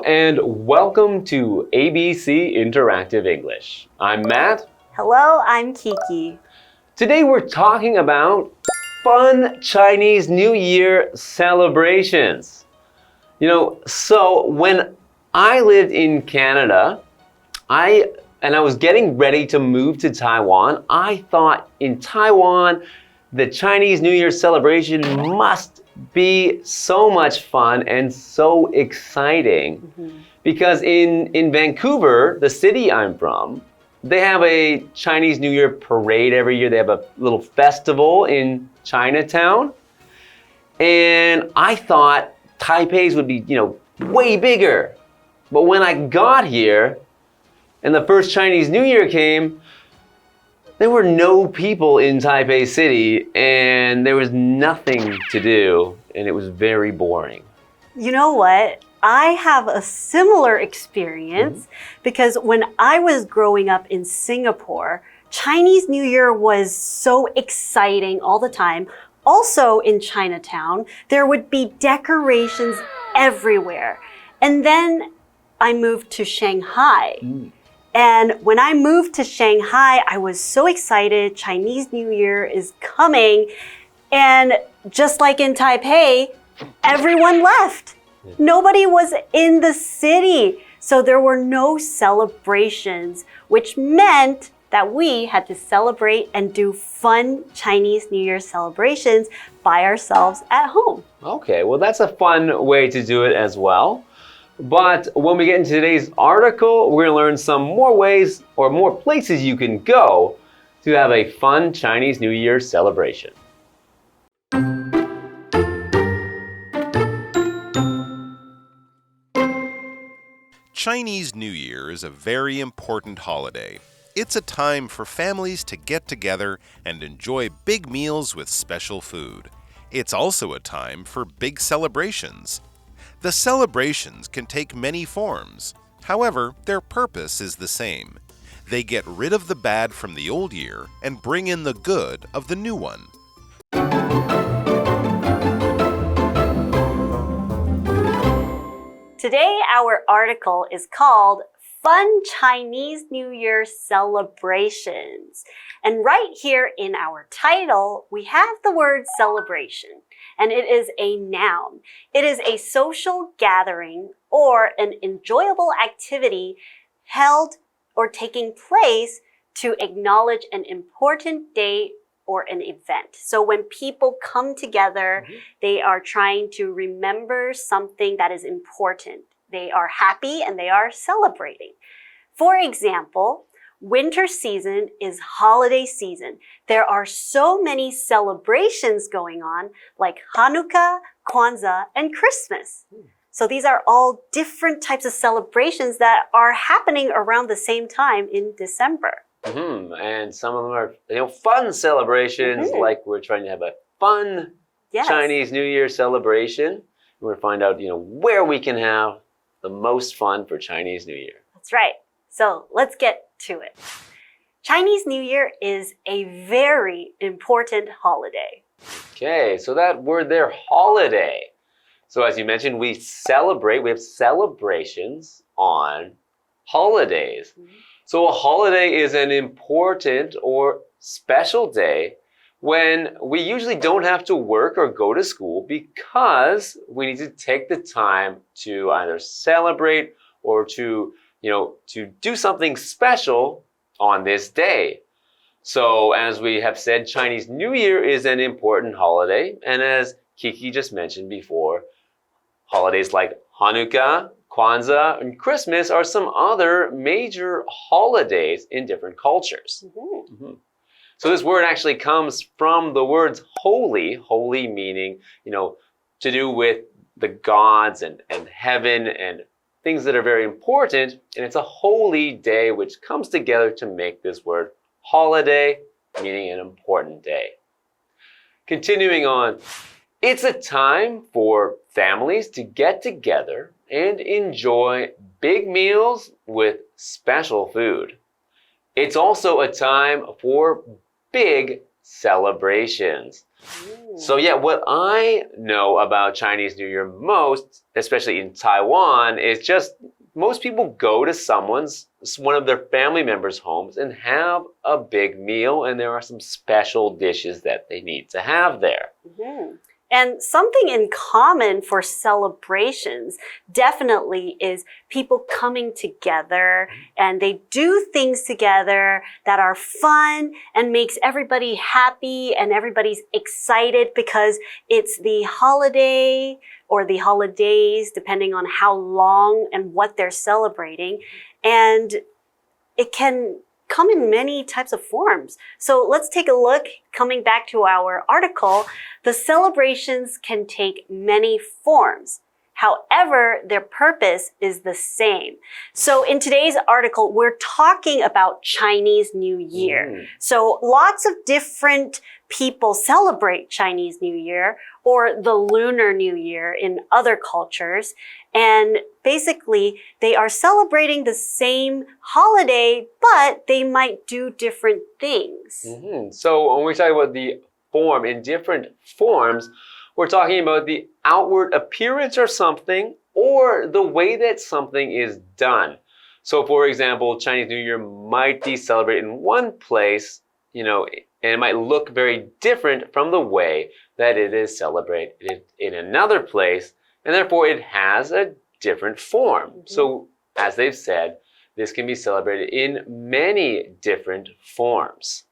and welcome to ABC Interactive English. I'm Matt. Hello, I'm Kiki. Today we're talking about fun Chinese New Year celebrations. So when I lived in Canada, I was getting ready to move to Taiwan, I thought in Taiwan, the Chinese New Year celebration must be so much fun and so exciting. Because in Vancouver, the city I'm from, they have a Chinese New Year parade every year. They have a little festival in Chinatown. And I thought Taipei's would be, way bigger. But when I got here and the first Chinese New Year came, there were no people in Taipei City and there was nothing to do and it was very boring. You know what? I have a similar experience because when I was growing up in Singapore, Chinese New Year was so exciting all the time. Also in Chinatown, there would be decorations everywhere. And then I moved to Shanghai. And when I moved to Shanghai, I was so excited. Chinese New Year is coming. And just like in Taipei, everyone left. Nobody was in the city. So there were no celebrations, which meant that we had to celebrate and do fun Chinese New Year celebrations by ourselves at home. Okay, well that's a fun way to do it as well. But when we get into today's article, we're going to learn some more ways or more places you can go to have a fun Chinese New Year celebration. Chinese New Year is a very important holiday. It's a time for families to get together and enjoy big meals with special food. It's also a time for big celebrations. The celebrations can take many forms. However, their purpose is the same. They get rid of the bad from the old year and bring in the good of the new one. Today, our article is called Fun Chinese New Year Celebrations. And right here in our title, we have the word celebration. And it is a noun. It is a social gathering or an enjoyable activity held or taking place to acknowledge an important day or an event. So when people come together, they are trying to remember something that is important. They are happy and they are celebrating. For example, winter season is holiday season. There are so many celebrations going on like Hanukkah, Kwanzaa, and Christmas. So these are all different types of celebrations that are happening around the same time in December. And some of them are fun celebrations like we're trying to have a fun Chinese New Year celebration. We're going to find out where we can have the most fun for Chinese New Year. That's right. So let's get to it. Chinese New Year is a very important holiday. Okay, so that word there, holiday. So as you mentioned, we have celebrations on holidays. So a holiday is an important or special day when we usually don't have to work or go to school because we need to take the time to either celebrate or to do something special on this day. So as we have said, Chinese New Year is an important holiday. And as Kiki just mentioned before, holidays like Hanukkah, Kwanzaa, and Christmas are some other major holidays in different cultures. So this word actually comes from the words holy, holy meaning, to do with the gods and heaven and things that are very important. And it's a holy day which comes together to make this word holiday, meaning an important day. Continuing on, it's a time for families to get together and enjoy big meals with special food. It's also a time for big celebrations. So yeah, what I know about Chinese New Year most, especially in Taiwan, is just most people go to one of their family members' homes and have a big meal, and there are some special dishes that they need to have there. And something in common for celebrations definitely is people coming together and they do things together that are fun and makes everybody happy and everybody's excited because it's the holiday or the holidays, depending on how long and what they're celebrating. And it can come in many types of forms. So let's take a look. Coming back to our article, the celebrations can take many forms. However, their purpose is the same. So in today's article, we're talking about Chinese New Year. So lots of different people celebrate Chinese New Year or the Lunar New Year in other cultures. And basically, they are celebrating the same holiday, but they might do different things. So when we talk about the form in different forms, we're talking about the outward appearance of something or the way that something is done. So for example, Chinese New Year might be celebrated in one place, and it might look very different from the way that it is celebrated in another place, and therefore it has a different form. So as they've said, this can be celebrated in many different forms.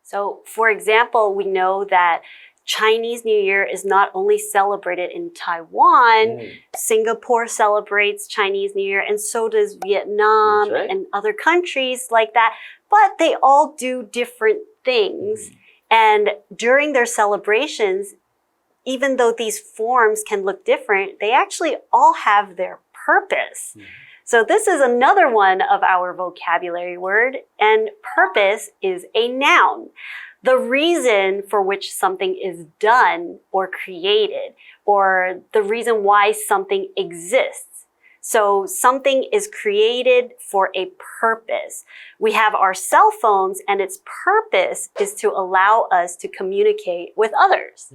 So for example, we know that Chinese New Year is not only celebrated in Taiwan, Singapore celebrates Chinese New Year, and so does Vietnam and other countries like that. But they all do different things. And during their celebrations, even though these forms can look different, they actually all have their purpose. So this is another one of our vocabulary word, and purpose is a noun. The reason for which something is done or created, or the reason why something exists. So something is created for a purpose. We have our cell phones, and its purpose is to allow us to communicate with others.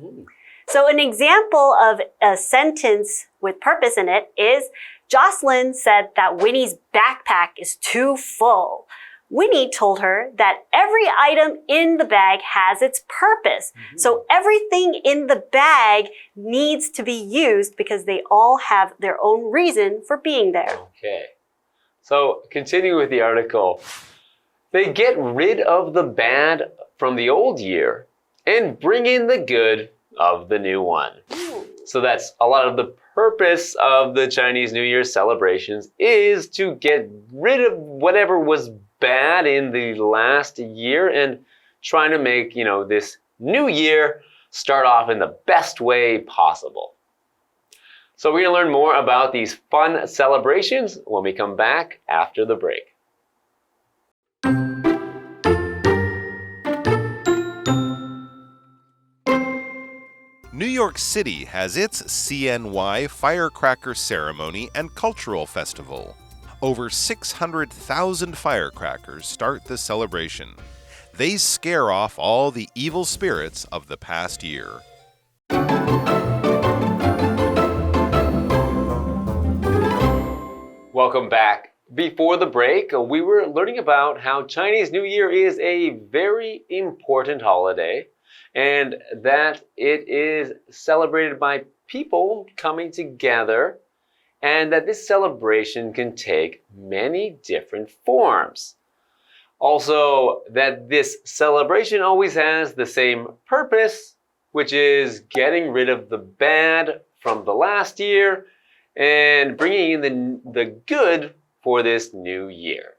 So an example of a sentence with purpose in it is, Jocelyn said that Winnie's backpack is too full. Winnie told her that every item in the bag has its purpose. So everything in the bag needs to be used because they all have their own reason for being there. Okay. So continue with the article. They get rid of the bad from the old year and bring in the good of the new one. So that's a lot of the purpose of the Chinese New Year celebrations is to get rid of whatever was bad in the last year and trying to make, this new year start off in the best way possible. So we're going to learn more about these fun celebrations when we come back after the break. New York City has its CNY Firecracker Ceremony and Cultural Festival. Over 600,000 firecrackers start the celebration. They scare off all the evil spirits of the past year. Welcome back. Before the break, we were learning about how Chinese New Year is a very important holiday and that it is celebrated by people coming together, and that this celebration can take many different forms. Also, that this celebration always has the same purpose, which is getting rid of the bad from the last year and bringing in the good for this new year.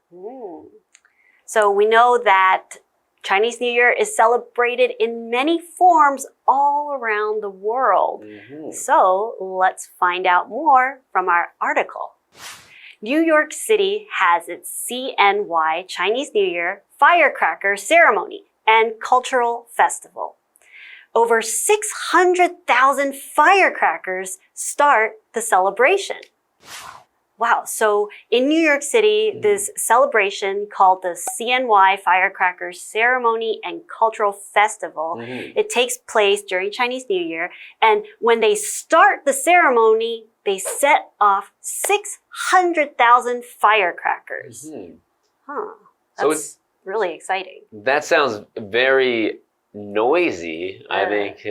So we know that Chinese New Year is celebrated in many forms all around the world. So let's find out more from our article. New York City has its CNY Chinese New Year Firecracker Ceremony and Cultural Festival. Over 600,000 firecrackers start the celebration. Wow. So in New York City, this celebration called the CNY Firecracker Ceremony and Cultural Festival, it takes place during Chinese New Year. And when they start the ceremony, they set off 600,000 firecrackers. That's really exciting. That sounds very noisy, I think.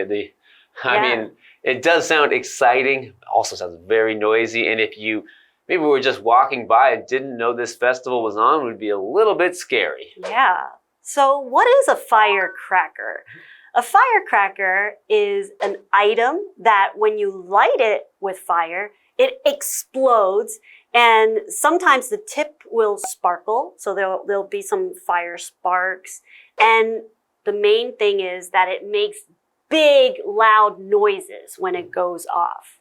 I mean, it does sound exciting. It also sounds very noisy. And if you maybe we were just walking by and didn't know this festival was on, it would be a little bit scary. Yeah. So what is a firecracker? A firecracker is an item that when you light it with fire, it explodes, and sometimes the tip will sparkle, so there'll be some fire sparks. And the main thing is that it makes big, loud noises when it goes off.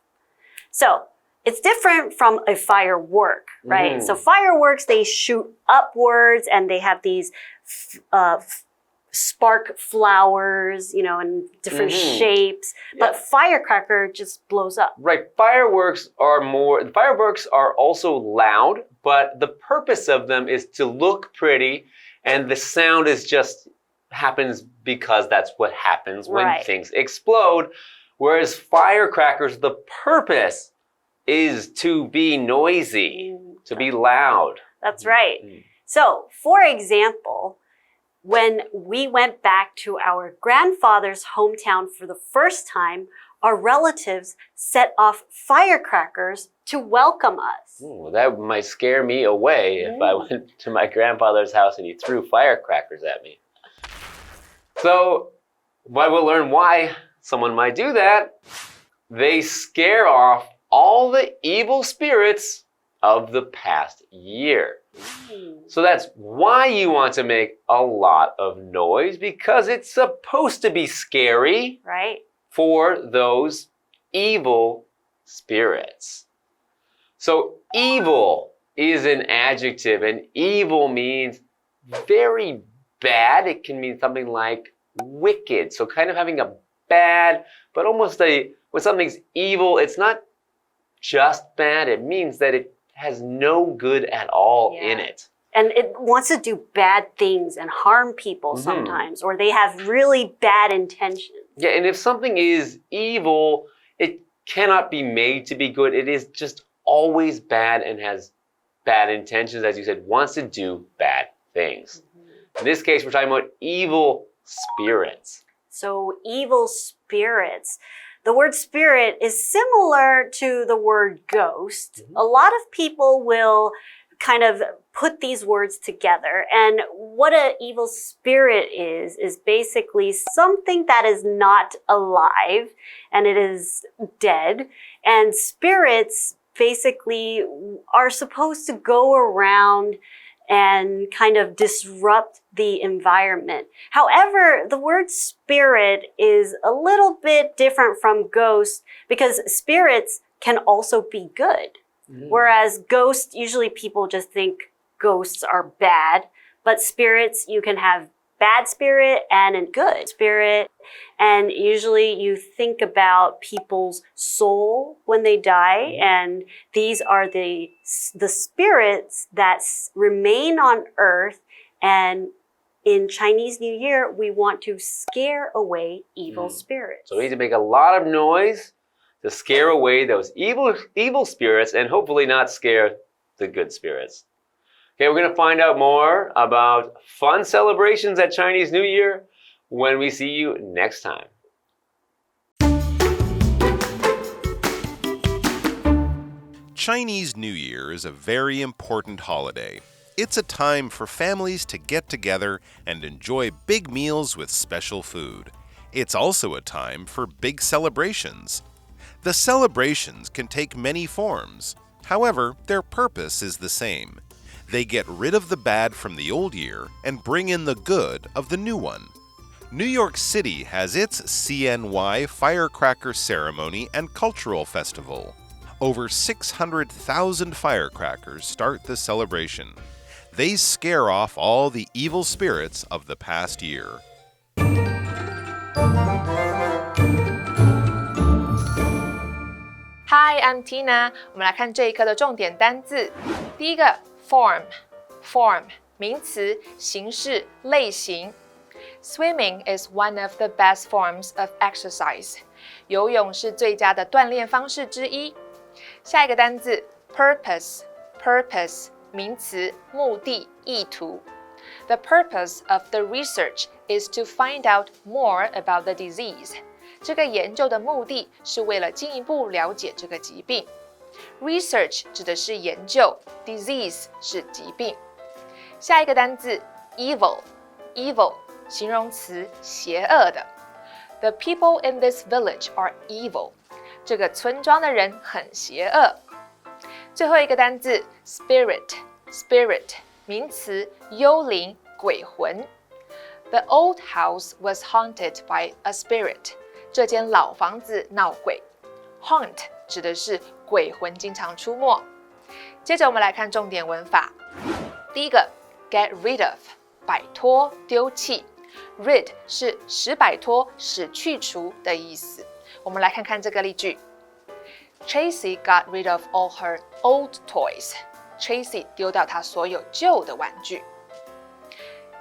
So it's different from a firework, right? So fireworks, they shoot upwards and they have these spark flowers, you know, in different shapes. But firecracker just blows up. Right. Fireworks are also loud, but the purpose of them is to look pretty, and the sound is just happens because that's what happens when things explode. Whereas firecrackers, the purpose is to be noisy, to be loud. That's right. So, for example, when we went back to our grandfather's hometown for the first time, our relatives set off firecrackers to welcome us. Ooh, that might scare me away if I went to my grandfather's house and he threw firecrackers at me. So, we'll learn why someone might do that. They scare off all the evil spirits of the past year. So that's why you want to make a lot of noise, because it's supposed to be scary, right, for those evil spirits. So evil is an adjective, and evil means very bad. It can mean something like wicked. So kind of having a bad, but almost when something's evil, it's not just bad. It means that it has no good at all in it. And it wants to do bad things and harm people sometimes, or they have really bad intentions. Yeah, and if something is evil, it cannot be made to be good. It is just always bad and has bad intentions, as you said, wants to do bad things. In this case, we're talking about evil spirits. So evil spirits. The word spirit is similar to the word ghost. A lot of people will kind of put these words together. And what an evil spirit is basically something that is not alive and it is dead. And spirits basically are supposed to go around and kind of disrupt the environment. However, the word spirit is a little bit different from ghost because spirits can also be good. Whereas ghosts, usually people just think ghosts are bad, but spirits, you can have bad spirit and a good spirit. And usually you think about people's soul when they die, and these are the spirits that remain on earth. And in Chinese New Year, we want to scare away evil spirits. So we need to make a lot of noise to scare away those evil spirits and hopefully not scare the good spirits. Okay, we're going to find out more about fun celebrations at Chinese New Year when we see you next time. Chinese New Year is a very important holiday. It's a time for families to get together and enjoy big meals with special food. It's also a time for big celebrations. The celebrations can take many forms. However, their purpose is the same. They get rid of the bad from the old year and bring in the good of the new one. New York City has its CNY Firecracker Ceremony and Cultural Festival. Over 600,000 firecrackers start the celebration. They scare off all the evil spirits of the past year. Hi, I'm Tina. 我们来看这一课的重点单字。第一个 form 名词，形式、类型。Swimming is one of the best forms of exercise. 游泳是最佳的锻炼方式之一。下一个单字 purpose 名词，目的、意图。The purpose of the research is to find out more about the disease. 这个研究的目的是为了进一步了解这个疾病。Research 指的是研究 ，disease 是疾病。下一个单字 evil 形容词，邪恶的。The people in this village are evil. 这个村庄的人很邪恶。最后一个单字 spirit 名词，幽灵、鬼魂。The old house was haunted by a spirit. 这间老房子闹鬼。Haunt 指的是鬼魂经常出没。接着我们来看重点文法。第一个 get rid of 摆脱、丢弃。Rid 是使摆脱、使去除的意思。我们来看看这个例句。Tracy got rid of all her old toys. Tracy 丢掉她所有旧的玩具。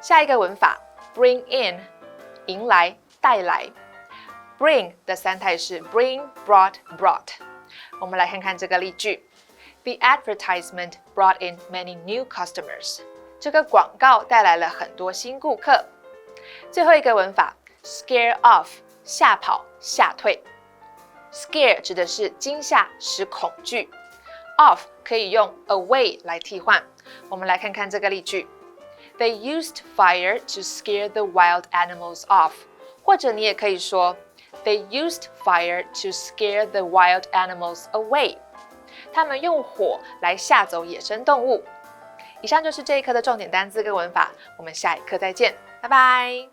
下一个文法 bring in 迎来、带来。Bring 的三态是 bring, brought, brought。我们来看看这个例句。The advertisement brought in many new customers. 这个广告带来了很多新顾客。最后一个文法 scare off 吓跑、吓退。Scare 指的是惊吓、使恐惧。Off 可以用 away 来替换。我们来看看这个例句。They used fire to scare the wild animals off. 或者你也可以说They used fire to scare the wild animals away. 他们用火来吓走野生动物。以上就是这一课的重点单字跟文法，我们下一课再见，拜拜。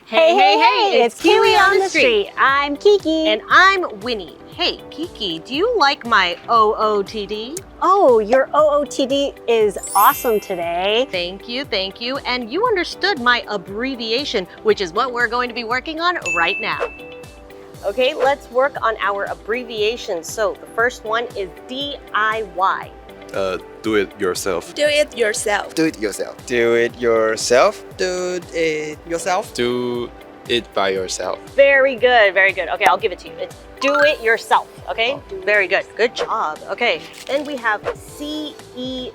Hey, it's KiWi on the street. I'm Kiki. And I'm Winnie. Hey, Kiki, do you like my OOTD? Oh, your OOTD is awesome today. Thank you. And you understood my abbreviation, which is what we're going to be working on right now. Okay, let's work on our abbreviations. So the first one is DIY. Do it yourself. Do it yourself. Do it yourself. Do it yourself. Do it yourself. Do it by yourself. Very good. Okay, I'll give it to you. It's do it yourself, okay? Very good. Good job. Okay, then we have CEO.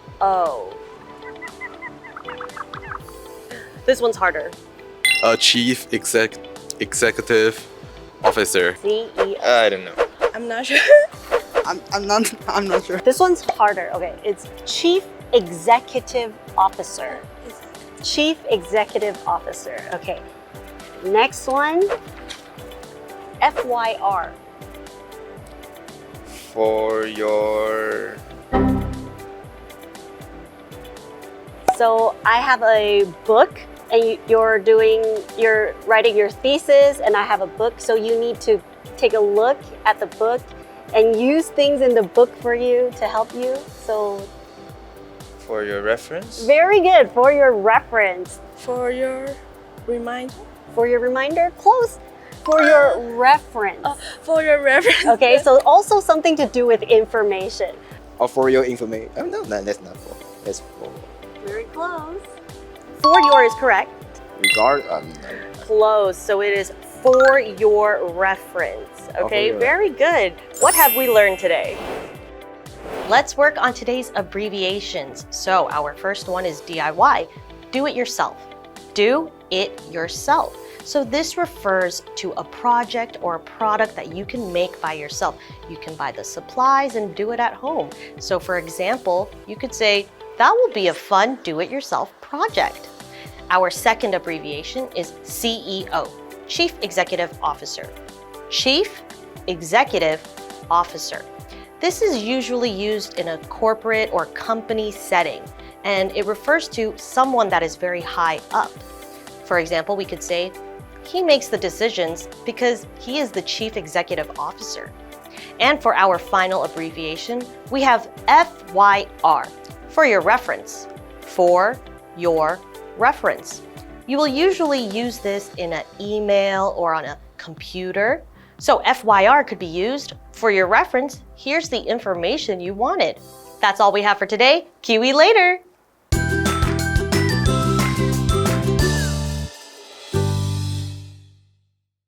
This one's harder. Chief Executive Officer. CEO. I don't know. I'm not sure. I'm not sure. This one's harder. Okay, it's Chief Executive Officer. Chief Executive Officer. Okay. Next one, FYR. For your... So I have a book and you're writing your thesis and I have a book, so you need to take a look at the book and use things in the book for you to help you. So For your reference? very good, for your reference. For your reminder. For your reminder, close. For your reference. For your reference. Okay, so also something to do with information. Or for your information. Oh, no, that's not for. That's for. Very close. For your is correct. Close. So it is for your reference. Okay, very good. What have we learned today? Let's work on today's abbreviations. So our first one is DIY. Do it yourself. Do it yourself. So this refers to a project or a product that you can make by yourself. You can buy the supplies and do it at home. So for example, you could say, that will be a fun do-it-yourself project. Our second abbreviation is CEO, Chief Executive Officer. Chief Executive Officer. This is usually used in a corporate or company setting, and it refers to someone that is very high up. For example, we could say, he makes the decisions because he is the Chief Executive Officer. And for our final abbreviation, we have FYR, for your reference. For your reference. You will usually use this in an email or on a computer. So FYR could be used. For your reference, here's the information you wanted. That's all we have for today. KiWi later!